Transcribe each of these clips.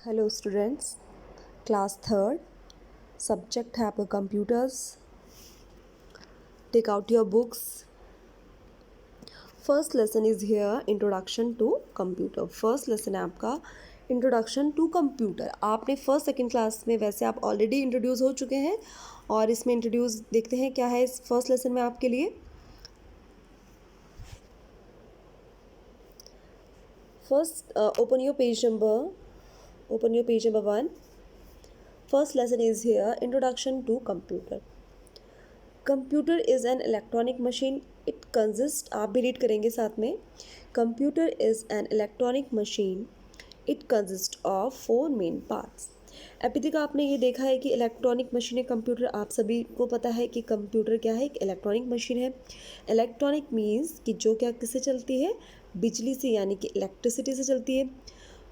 Hello students, class third, subject है आपका computers. Take out your books. First lesson is here, introduction to computer. First lesson है आपका introduction to computer. आपने first second class में वैसे आप already introduce हो चुके हैं और इसमें इंट्रोड्यूस देखते हैं क्या है इस फर्स्ट लेसन में आपके लिए। First open your page number 1. First lesson is here, introduction to computer. Computer is an electronic machine. It consists, आप भी रीड करेंगे साथ में. Computer is an electronic machine. It consists of 4 main parts. अभी तक आपने ये देखा है कि इलेक्ट्रॉनिक मशीन है कंप्यूटर। आप सभी को पता है कि कंप्यूटर क्या है, एक इलेक्ट्रॉनिक मशीन है। इलेक्ट्रॉनिक मीन्स कि जो क्या किससे चलती है, बिजली से, यानी कि इलेक्ट्रिसिटी से चलती है।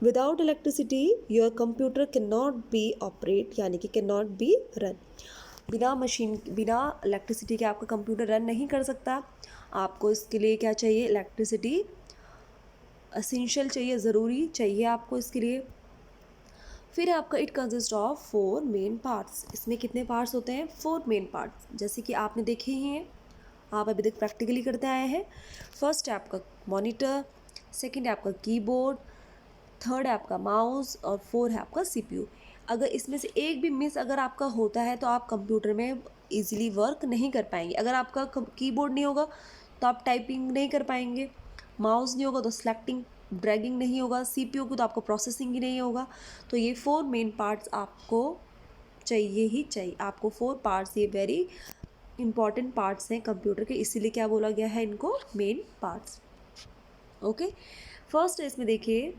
Without electricity your computer can not be operate, यानी कि कैन नॉट बी रन। बिना इलेक्ट्रिसिटी के आपका कंप्यूटर रन नहीं कर सकता। आपको इसके लिए क्या चाहिए, इलेक्ट्रिसिटी एसेंशियल चाहिए, ज़रूरी चाहिए आपको इसके लिए। फिर आपका it consist of 4 main parts. इसमें कितने पार्ट्स होते हैं, 4 मेन पार्ट्स, जैसे कि आपने देखे ही हैं, आप अभी तक प्रैक्टिकली करते आए हैं। फर्स्ट है आपका मॉनिटर, सेकंड है आपका कीबोर्ड, थर्ड है आपका माउस और 4 है आपका सीपीयू। अगर इसमें से एक भी मिस अगर आपका होता है तो आप कंप्यूटर में इजीली वर्क नहीं कर पाएंगे। अगर आपका कीबोर्ड नहीं होगा तो आप टाइपिंग नहीं कर पाएंगे, माउस नहीं होगा तो सेलेक्टिंग ड्रैगिंग नहीं होगा, सीपीयू को तो आपको प्रोसेसिंग ही नहीं होगा। तो ये 4 मेन पार्ट्स आपको चाहिए ही चाहिए। आपको 4 पार्ट्स, ये वेरी इंपॉर्टेंट पार्ट्स हैं कंप्यूटर के, इसीलिए क्या बोला गया है इनको, मेन पार्ट्स। ओके, फर्स्ट है इसमें देखिए,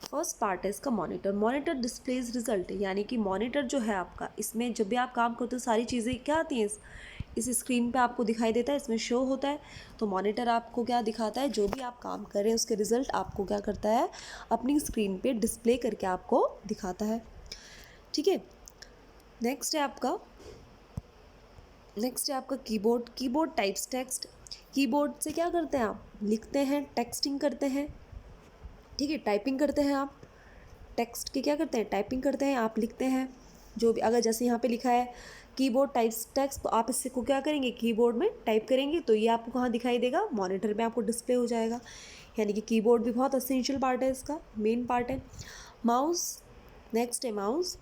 फर्स्ट पार्ट है इसका मॉनिटर। मॉनिटर डिस्प्लेज रिजल्ट, यानी कि मॉनिटर जो है आपका, इसमें जब भी आप काम करते हो सारी चीज़ें क्या आती हैं इस स्क्रीन पे आपको दिखाई देता है, इसमें शो होता है। तो मॉनिटर आपको क्या दिखाता है, जो भी आप काम कर रहे हैं उसके रिजल्ट आपको क्या करता है, अपनी स्क्रीन पे डिस्प्ले करके आपको दिखाता है। ठीक है, नेक्स्ट है आपका keyboard. Keyboard types text. Keyboard से क्या करते हैं, आप लिखते हैं, टेक्सटिंग करते हैं। ठीक है, टाइपिंग करते हैं आप, टेक्स्ट की क्या करते हैं, टाइपिंग करते हैं, आप लिखते हैं जो भी। अगर जैसे यहाँ पे लिखा है कीबोर्ड टाइप्स टेक्स्ट, तो आप इससे को क्या करेंगे, कीबोर्ड में टाइप करेंगे, तो ये आपको कहाँ दिखाई देगा, मॉनिटर में आपको डिस्प्ले हो जाएगा। यानी कि कीबोर्ड भी बहुत एसेंशियल पार्ट है, इसका मेन पार्ट है। माउस, नेक्स्ट है mouse.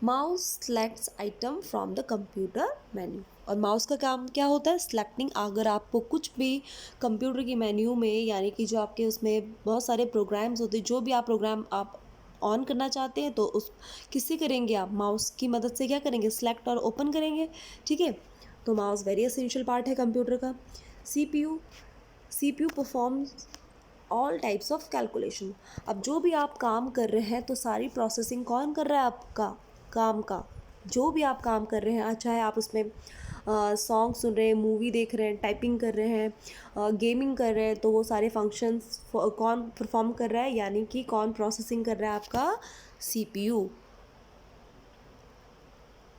Mouse selects item from the computer menu. और माउस का काम क्या होता है, सिलेक्टिंग। अगर आपको कुछ भी कंप्यूटर की मेन्यू में, यानी कि जो आपके उसमें बहुत सारे प्रोग्राम्स होते हैं, जो भी आप प्रोग्राम आप ऑन करना चाहते हैं तो उस किससे करेंगे, आप माउस की मदद से क्या करेंगे, सिलेक्ट और ओपन करेंगे। ठीक है, तो माउस वेरी एसेंशियल पार्ट है कंप्यूटर का। CPU, CPU performs all types of calculation. अब जो भी आप काम कर रहे हैं तो सारी प्रोसेसिंग कौन कर रहा है, आपका काम का, जो भी आप काम कर रहे हैं, चाहे आप उसमें सॉन्ग सुन रहे हैं, मूवी देख रहे हैं, टाइपिंग कर रहे हैं, गेमिंग कर रहे हैं, तो वो सारे फंक्शंस कौन परफॉर्म कर रहा है, यानी कि कौन प्रोसेसिंग कर रहा है, आपका सीपीयू।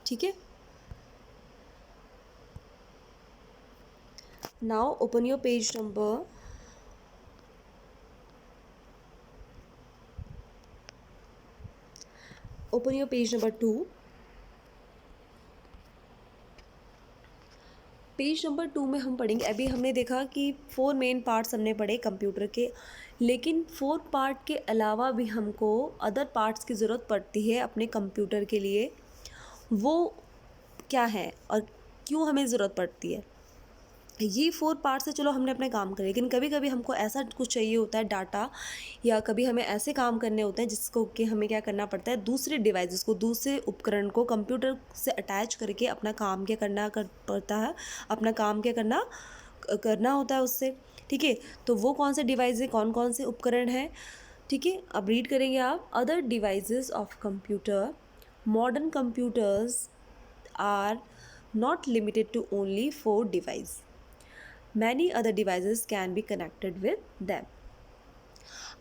ठीक है, now open your page number, open your page number 2। Page number 2 में हम पढ़ेंगे, अभी हमने देखा कि 4 मेन पार्ट्स हमने पढ़े कंप्यूटर के, लेकिन 4 पार्ट के अलावा भी हमको अदर पार्ट्स की ज़रूरत पड़ती है अपने कंप्यूटर के लिए। वो क्या है और क्यों हमें ज़रूरत पड़ती है। ये 4 पार्ट से चलो हमने अपने काम करे, लेकिन कभी कभी हमको ऐसा कुछ चाहिए होता है डाटा, या कभी हमें ऐसे काम करने होते हैं जिसको कि हमें क्या करना पड़ता है, दूसरे डिवाइसेस को, दूसरे उपकरण को कंप्यूटर से अटैच करके अपना काम क्या करना पड़ता है, अपना काम क्या करना होता है उससे। ठीक है, तो वो कौन से डिवाइस है, कौन कौन से उपकरण हैं। ठीक है, अब रीड करेंगे आप, other devices of computer. Modern computers are not limited to only 4 devices. Many other devices can be connected with them.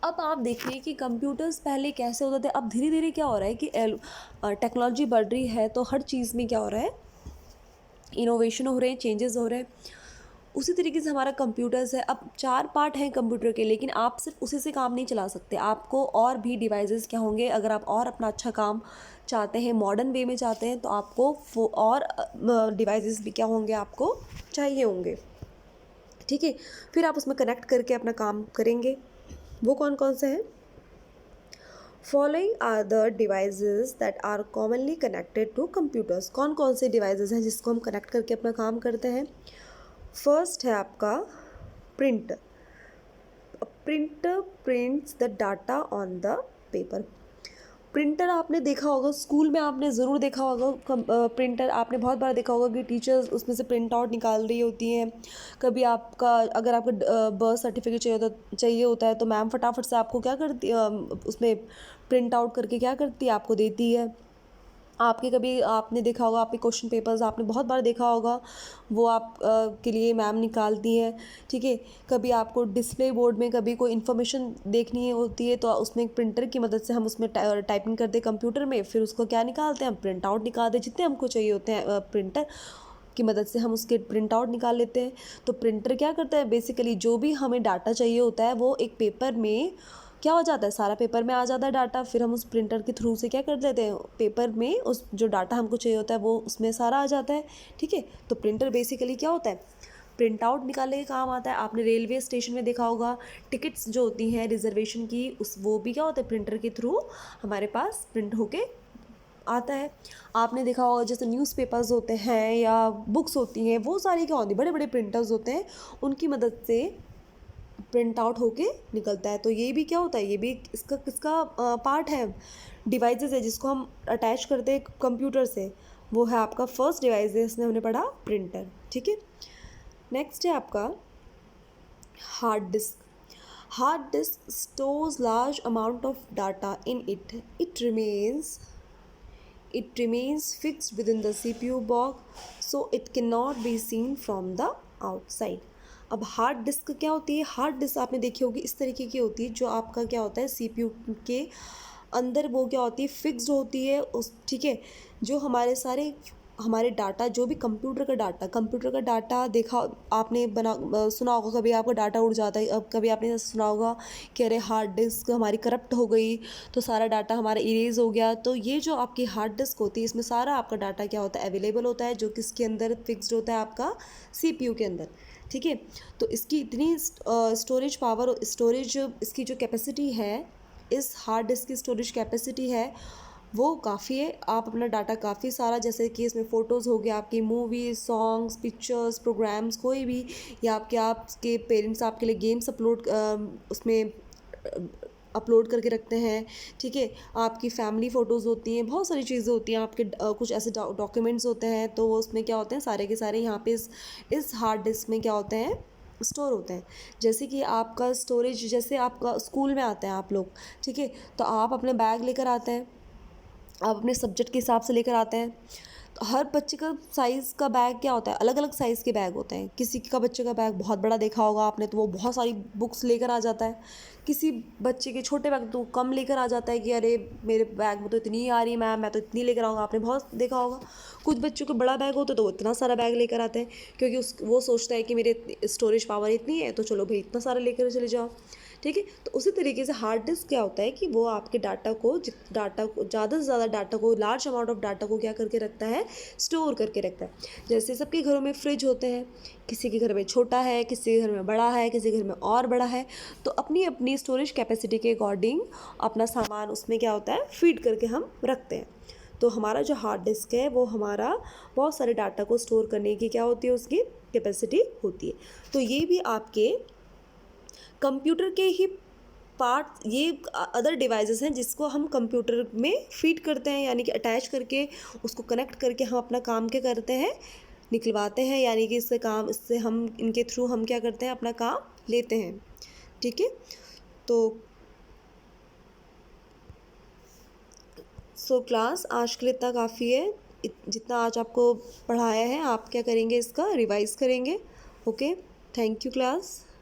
अब आप देखिए कि कंप्यूटर्स पहले कैसे होते थे, अब धीरे धीरे क्या हो रहा है कि टेक्नोलॉजी बढ़ रही है, तो हर चीज़ में क्या हो रहा है, इनोवेशन हो रहे हैं, चेंजेस हो रहे हैं। उसी तरीके से हमारा कंप्यूटर्स है। अब 4 पार्ट हैं कंप्यूटर के, लेकिन आप सिर्फ उसी से काम नहीं चला सकते, आपको और भी डिवाइसेस क्या होंगे, अगर आप और अपना अच्छा काम चाहते हैं, मॉडर्न वे में चाहते हैं, तो आपको और डिवाइसेस भी क्या होंगे, आपको चाहिए होंगे। ठीक है, फिर आप उसमें कनेक्ट करके अपना काम करेंगे। वो कौन कौन से हैं? Following are the devices that are commonly connected to computers. कौन कौन से डिवाइसेस हैं जिसको हम कनेक्ट करके अपना काम करते हैं? फर्स्ट है आपका printer. Printer prints the data on the paper. Printer आपने देखा होगा, स्कूल में आपने ज़रूर देखा होगा, प्रिंटर आपने बहुत बार देखा होगा कि टीचर्स उसमें से प्रिंट आउट निकाल रही होती हैं। कभी आपका अगर आपका बर्थ सर्टिफिकेट चाहिए होता है तो मैम फटाफट से आपको क्या करती उसमें प्रिंट आउट करके क्या करती है, आपको देती है। आपके कभी आपने देखा होगा, आपके क्वेश्चन पेपर्स आपने बहुत बार देखा होगा, वो आप के लिए मैम निकालती हैं। ठीक है, कभी आपको डिस्प्ले बोर्ड में कभी कोई इन्फॉर्मेशन देखनी होती है तो उसमें एक प्रिंटर की मदद से हम उसमें टाइपिंग करते हैं कंप्यूटर में, फिर उसको क्या निकालते हैं, हम प्रिंट आउट निकालते हैं। जितने हमको चाहिए होते हैं प्रिंटर की मदद से हम उसके प्रिंट आउट निकाल लेते हैं। तो प्रिंटर क्या करता है, बेसिकली जो भी हमें डाटा चाहिए होता है वो एक पेपर में क्या हो जाता है, सारा पेपर में आ जाता है डाटा। फिर हम उस प्रिंटर के थ्रू से क्या कर देते हैं, पेपर में उस जो डाटा हमको चाहिए होता है वो उसमें सारा आ जाता है। ठीक है, तो प्रिंटर बेसिकली क्या होता है, प्रिंट आउट निकालने के काम आता है। आपने रेलवे स्टेशन में देखा होगा, टिकट्स जो होती हैं रिजर्वेशन की, उस वो भी क्या होता है, प्रिंटर के थ्रू हमारे पास प्रिंट होके आता है। आपने देखा होगा जैसे न्यूज़पेपर्स होते हैं या बुक्स होती हैं, वो सारी क्या होती है, बड़े बड़े प्रिंटर्स होते हैं, उनकी मदद से प्रिंट आउट होके निकलता है। तो ये भी क्या होता है, ये भी इसका किसका पार्ट है, डिवाइसेस है जिसको हम अटैच करते हैं कंप्यूटर से। वो है आपका फर्स्ट डिवाइस है, इसमें हमने पढ़ा प्रिंटर। ठीक है, नेक्स्ट है आपका hard disk. Hard disk stores large amount of data in it. It remains fixed within the CPU box, so it cannot be seen from the outside. अब हार्ड डिस्क क्या होती है? हार्ड डिस्क आपने देखी होगी, इस तरीके की होती है, जो आपका क्या होता है, सीपीयू के अंदर वो क्या होती है, फिक्स्ड होती है उस। ठीक है, जो हमारे डाटा, जो भी कंप्यूटर का डाटा देखा आपने सुना होगा, कभी आपका डाटा उड़ जाता है। अब कभी आपने ऐसा सुना होगा कि अरे हार्ड डिस्क हमारी करप्ट हो गई तो सारा डाटा हमारा इरेज हो गया। तो ये जो आपकी हार्ड डिस्क होती है, इसमें सारा आपका डाटा क्या होता है, अवेलेबल होता है, जो किसके अंदर फिक्स्ड होता है, आपका सीपीयू के अंदर। ठीक है, तो इसकी इतनी स्टोरेज पावर, स्टोरेज इसकी जो कैपेसिटी है, इस हार्ड डिस्क की स्टोरेज कैपेसिटी है वो काफ़ी है। आप अपना डाटा काफ़ी सारा, जैसे कि इसमें फ़ोटोज़ हो गया, आपकी मूवीज़, सॉन्ग्स, पिक्चर्स, प्रोग्राम्स, कोई भी, या आपके पेरेंट्स आपके लिए गेम्स उसमें अपलोड करके रखते हैं। ठीक है, आपकी फैमिली फ़ोटोज़ होती हैं, बहुत सारी चीज़ें होती हैं, आपके कुछ ऐसे डॉक्यूमेंट्स होते हैं, तो वो उसमें क्या होते हैं, सारे के सारे यहाँ पे इस हार्ड डिस्क में क्या होते हैं, स्टोर होते हैं। जैसे कि आपका स्टोरेज, जैसे आपका स्कूल में आते हैं आप लोग, ठीक है, तो आप अपने बैग लेकर आते हैं, आप अपने सब्जेक्ट के हिसाब से लेकर आते हैं। तो हर बच्चे का साइज़ का बैग क्या होता है, अलग अलग साइज़ के बैग होते हैं। किसी का बच्चे का बैग बहुत बड़ा देखा होगा आपने, तो वो बहुत सारी बुक्स लेकर आ जाता है। किसी बच्चे के छोटे बैग तो कम लेकर आ जाता है कि अरे मेरे बैग में तो इतनी ही आ रही है मैम, मैं तो इतनी लेकर आऊँगा, आपने बहुत देखा होगा। कुछ बच्चों को बड़ा बैग होता है तो वो इतना सारा बैग लेकर आते हैं, क्योंकि वो सोचता है कि मेरे स्टोरेज पावर इतनी है तो चलो भाई इतना सारा लेकर चले जाओ। ठीक है, तो उसी तरीके से हार्ड डिस्क क्या होता है कि वो आपके डाटा को ज़्यादा से ज़्यादा डाटा को, लार्ज अमाउंट ऑफ डाटा को क्या करके रखता है, स्टोर करके रखता है। जैसे सबके घरों में फ्रिज होते हैं, किसी के घर में छोटा है, किसी के घर में बड़ा है, किसी के घर में और बड़ा है, तो अपनी अपनी स्टोरेज कैपेसिटी के अकॉर्डिंग अपना सामान उसमें क्या होता है, फीड करके हम रखते हैं। तो हमारा जो हार्ड डिस्क है वो हमारा बहुत सारे डाटा को स्टोर करने की क्या होती है, उसकी कैपेसिटी होती है। तो ये भी आपके कंप्यूटर के ही पार्ट, ये अदर डिवाइसेस हैं जिसको हम कंप्यूटर में फीड करते हैं, यानी कि अटैच करके उसको कनेक्ट करके हम अपना काम क्या करते हैं, निकलवाते हैं, यानी कि इससे हम इनके थ्रू हम क्या करते हैं, अपना काम लेते हैं। ठीक है, तो क्लास आज के लिए इतना काफ़ी है। जितना आज आपको पढ़ाया है आप क्या करेंगे, इसका रिवाइज़ करेंगे। Okay, thank you class.